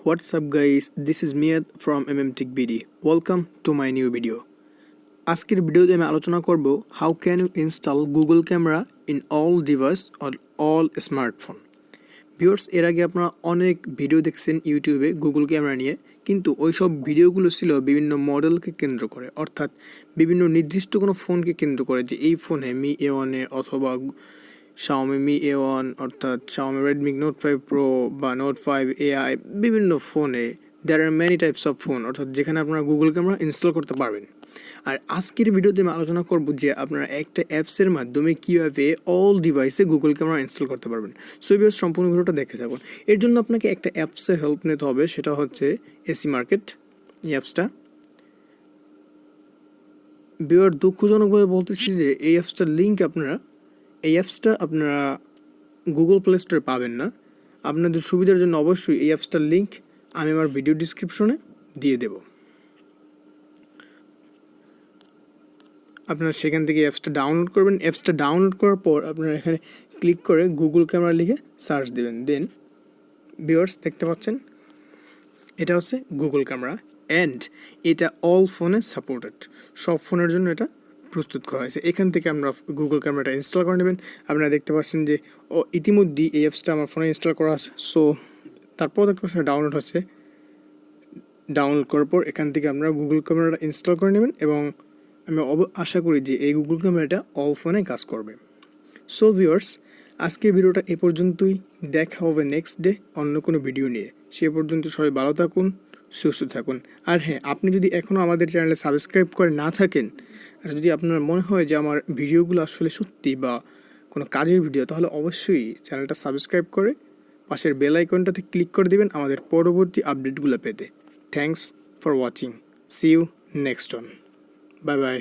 What's up guys, this is Miyad from MMTech BD. Welcome to my new video. আজকের ভিডিওতে আমি আলোচনা করব how can you install Google Camera in all device or all smartphone. Viewers, এর আগে আপনারা অনেক ভিডিও দেখছেন ইউটিউবে গুগল ক্যামেরা নিয়ে, কিন্তু ওই সব ভিডিওগুলো ছিল বিভিন্ন মডেলকে কেন্দ্র করে, অর্থাৎ বিভিন্ন নির্দিষ্ট কোনো ফোনকে কেন্দ্র করে, যে এই ফোনে Mi A1 অথবা Xiaomi Mi A1 অর্থাৎ Xiaomi Redmi Note 5 Pro বা Note 5 AI বিভিন্ন ফোনে there are many types of phone, অর্থাৎ যেখানে আপনারা গুগল ক্যামেরা ইনস্টল করতে পারবেন। আর আজকের ভিডিওতে আমি আলোচনা করব যে আপনারা একটা অ্যাপসের মাধ্যমে কীভাবে অল ডিভাইসে গুগল ক্যামেরা ইনস্টল করতে পারবেন। সো ভিউয়ার্স, সম্পূর্ণ ভিডিওটা দেখে থাকুন। এর জন্য আপনাকে একটা অ্যাপসে হেল্প নিতে হবে, সেটা হচ্ছে এসি মার্কেট। এই অ্যাপসটা ভিউয়ার দুঃখজনকভাবে বলতেছি যে এই অ্যাপসটা আপনারা গুগল প্লে স্টোরে পাবেন না। আপনাদের সুবিধার জন্য অবশ্যই এই অ্যাপসটার লিঙ্ক আমি আমার ভিডিও ডিসক্রিপশনে দিয়ে দেব। আপনারা সেখান থেকে অ্যাপসটা ডাউনলোড করবেন। অ্যাপসটা ডাউনলোড করার পর আপনারা এখানে ক্লিক করে গুগল ক্যামেরা লিখে সার্চ দেবেন। দেন ভিউয়ার্স দেখতে পাচ্ছেন এটা হচ্ছে গুগল ক্যামেরা, অ্যান্ড এটা অল ফোনে সাপোর্টেড। সব ফোনের জন্য এটা প্রস্তুত করা হয়েছে। এখান থেকে আমরা গুগল ক্যামেরাটা ইনস্টল করে নেবেন। আপনারা দেখতে পাচ্ছেন যে ইতিমধ্যেই এই অ্যাপসটা আমার ফোনে ইনস্টল করা আছে। সো তারপর দেখতে পাচ্ছেন ডাউনলোড হচ্ছে। ডাউনলোড করার পর এখান থেকে আপনারা গুগল ক্যামেরাটা ইনস্টল করে নেবেন, এবং আমি আশা করি যে এই গুগল ক্যামেরাটা অল ফোনে কাজ করবে। সো ভিউয়ার্স, আজকের ভিডিওটা এ পর্যন্তই। দেখা হবে নেক্সট ডে অন্য কোনো ভিডিও নিয়ে। সে পর্যন্ত সবাই ভালো থাকুন, সুস্থ থাকুন। আর হ্যাঁ, আপনি যদি এখনও আমাদের চ্যানেলে সাবস্ক্রাইব করে না থাকেন, আর যদি আপনার মনে হয় যে আমার ভিডিওগুলো আসলে সত্যি বা কোনো কাজের ভিডিও, তাহলে অবশ্যই চ্যানেলটা সাবস্ক্রাইব করে পাশের বেল আইকনটাতে ক্লিক করে দেবেন আমাদের পরবর্তী আপডেটগুলো পেতে। Thanks for watching. See you next one. Bye by.